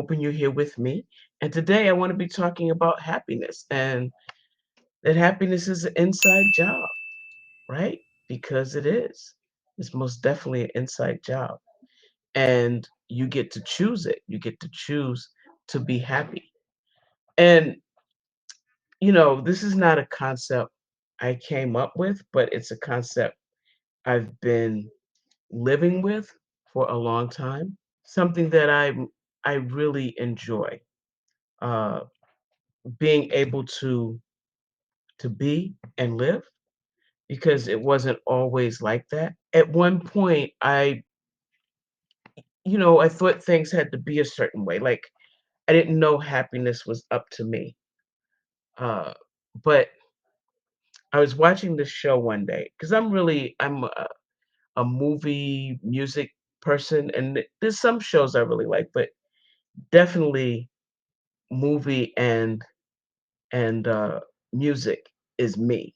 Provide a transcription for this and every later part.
hoping you're here with me. And today I want to be talking about happiness and that happiness is an inside job, right? Because it is. It's most definitely an inside job. And you get to choose it. You get to choose to be happy. And, this is not a concept I came up with, but it's a concept I've been living with for a long time. Something that I really enjoy. Uh, being able to be and live because it wasn't always like that. At one point, I thought things had to be a certain way. Like I didn't know happiness was up to me. Uh, but I was watching this show one day because I'm a movie music person, and there's some shows I really like, but definitely movie and music is me.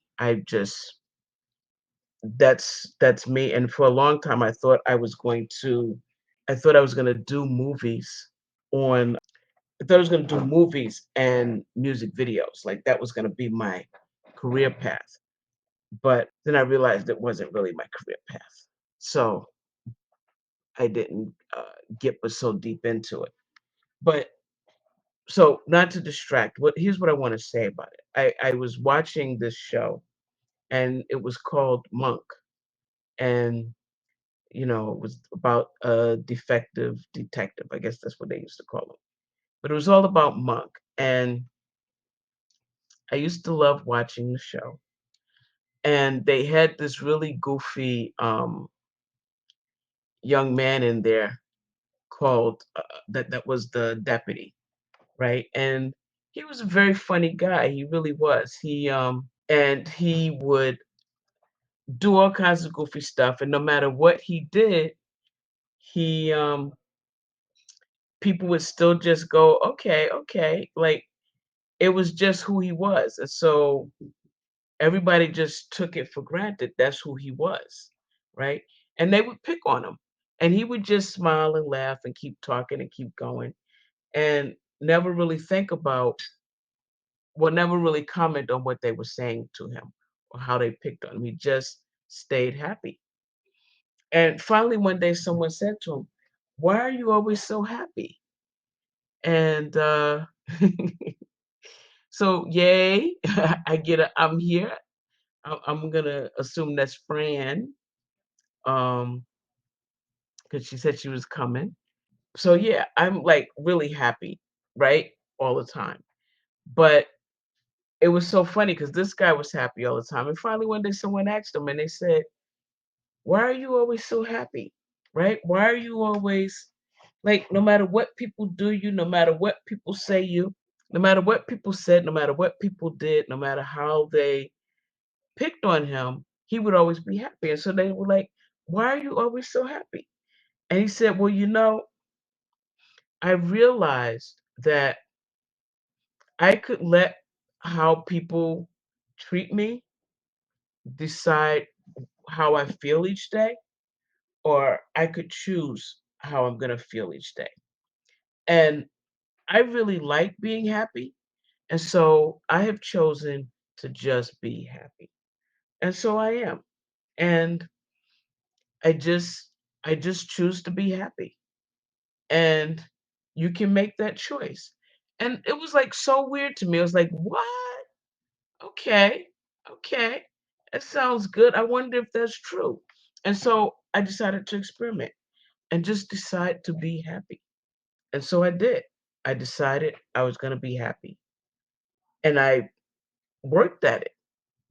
That's me, and for a long time, I thought I was gonna do movies on I thought I was gonna do movies and music videos, like, that was gonna be my career path, but then I realized it wasn't really my career path, so I didn't, get but so deep into it. But so, not to distract, here's what I wanna say about it. I was watching this show, and it was called Monk, and it was about a defective detective. I guess that's what they used to call him. But it was all about Monk. And I used to love watching the show. And they had this really goofy young man in there called that was the deputy, right? And he was a very funny guy. He really was. He would do all kinds of goofy stuff, and no matter what he did, he people would still just go, okay, okay, like it was just who he was. And so everybody just took it for granted. That's who he was, right? And they would pick on him. And he would just smile and laugh and keep talking and keep going and never really think about, well, never really comment on what they were saying to him or how they picked on him. He just stayed happy. And finally, one day, someone said to him, "Why are you always so happy?" And so, yay, I'm here. I'm gonna assume that's Fran, um, because she said she was coming. So yeah, I'm like really happy, right, all the time. But it was so funny because this guy was happy all the time, and finally one day someone asked him, and they said, "Why are you always so happy? Right? Why are you always like no matter what people do you, no matter what people say you, no matter what people said, no matter what people did, no matter how they picked on him, he would always be happy." And so they were like, "Why are you always so happy?" And he said, "Well, I realized that I could let how people treat me decide how I feel each day, or I could choose how I'm going to feel each day. And I really like being happy. And so I have chosen to just be happy. And so I am. And I just I just choose to be happy. And you can make that choice. And it was like so weird to me. I was like, "What? Okay. Okay. That sounds good. I wonder if that's true." And so I decided to experiment and just decide to be happy. And so I did. I decided I was going to be happy. And I worked at it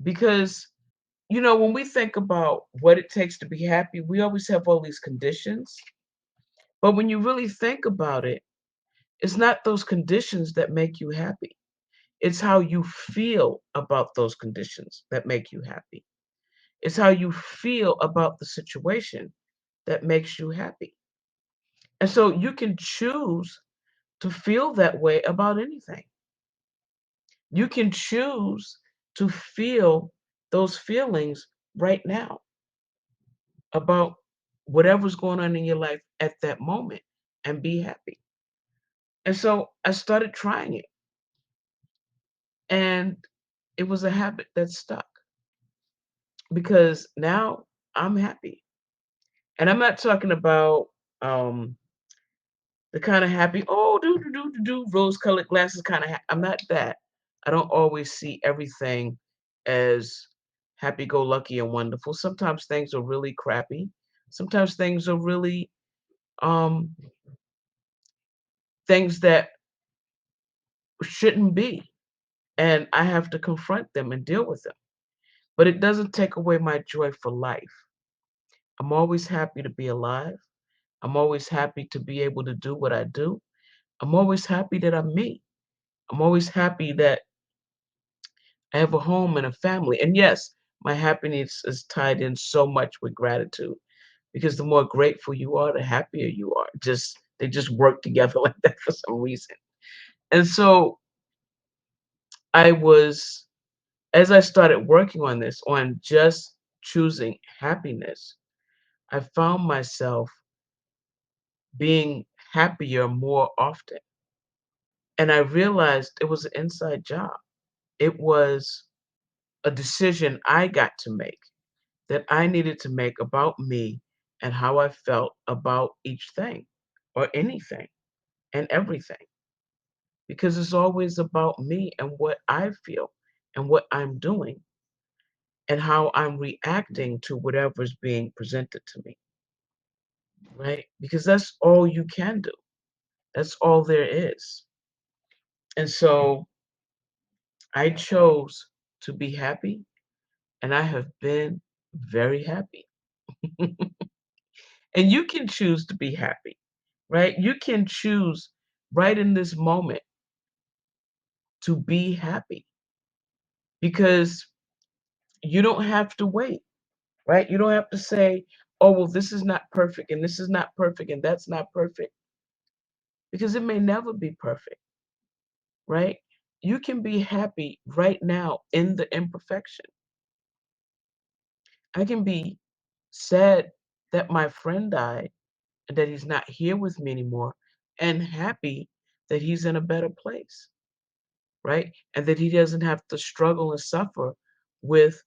because when we think about what it takes to be happy, we always have all these conditions. But when you really think about it, it's not those conditions that make you happy. It's how you feel about those conditions that make you happy. It's how you feel about the situation that makes you happy. And so you can choose to feel that way about anything. You can choose to feel those feelings right now about whatever's going on in your life at that moment and be happy. And so I started trying it, and it was a habit that stuck because now I'm happy. And I'm not talking about um the kind of happy, oh, do, rose-colored glasses kind of. I'm not that. I don't always see everything as happy-go-lucky and wonderful. Sometimes things are really crappy. Sometimes things are really um, things that shouldn't be, and I have to confront them and deal with them. But it doesn't take away my joy for life. I'm always happy to be alive. I'm always happy to be able to do what I do. I'm always happy that I'm me. I'm always happy that I have a home and a family. And yes, my happiness is tied in so much with gratitude because the more grateful you are, the happier you are. Just they just work together like that for some reason. And so I was, as I started working on this, on just choosing happiness, I found myself being happier more often. And I realized it was an inside job. It was a decision I got to make that I needed to make about me and how I felt about each thing or anything and everything. Because it's always about me and what I feel and what I'm doing and how I'm reacting to whatever's being presented to me, right? Because that's all you can do. That's all there is. And so I chose to be happy, and I have been very happy. And you can choose to be happy, right? You can choose right in this moment to be happy because you don't have to wait, right? You don't have to say, oh, well, this is not perfect and this is not perfect and that's not perfect because it may never be perfect, right? You can be happy right now in the imperfection. I can be sad that my friend died and that he's not here with me anymore and happy that he's in a better place, right? And that he doesn't have to struggle and suffer with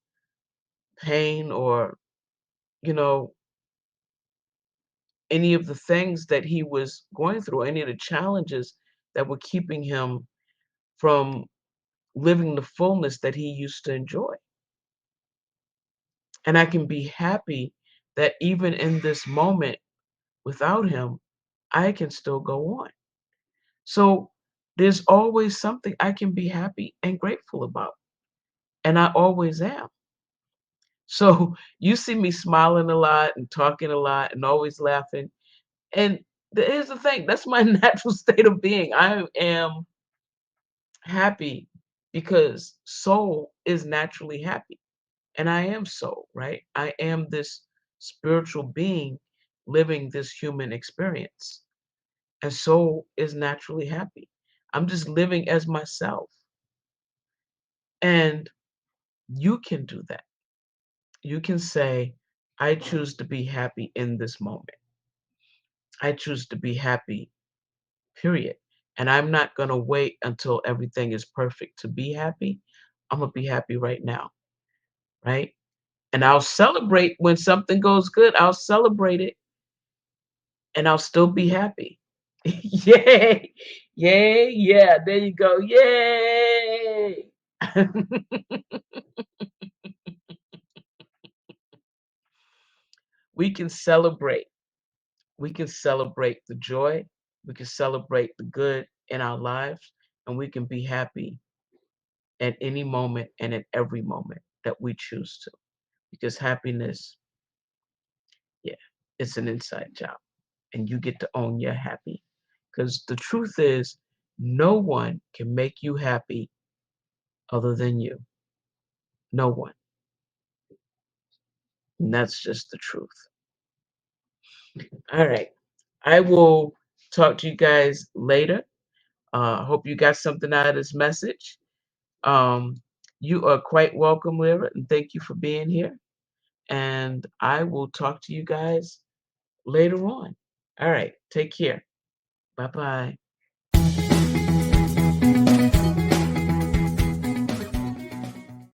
pain or, you know, any of the things that he was going through, any of the challenges that were keeping him from living the fullness that he used to enjoy. And I can be happy that even in this moment without him, I can still go on. So there's always something I can be happy and grateful about. And I always am. So you see me smiling a lot and talking a lot and always laughing. And here's the thing, that's my natural state of being. I am happy because soul is naturally happy. And I am soul, right? I am this spiritual being living this human experience. And soul is naturally happy. I'm just living as myself. And you can do that. You can say, I choose to be happy in this moment. I choose to be happy, period. And I'm not going to wait until everything is perfect to be happy. I'm going to be happy right now, right? And I'll celebrate when something goes good. I'll celebrate it and I'll still be happy. Yay! Yay! Yeah, there you go. Yay! We can celebrate. We can celebrate the joy. We can celebrate the good in our lives, and we can be happy at any moment and at every moment that we choose to. Because happiness, yeah, it's an inside job, and you get to own your happy. Because the truth is, no one can make you happy other than you. No one. And that's just the truth. All right. I will talk to you guys later. Hope you got something out of this message. Um, you are quite welcome, Lyra, and thank you for being here. And I will talk to you guys later on. All right. Take care. Bye bye.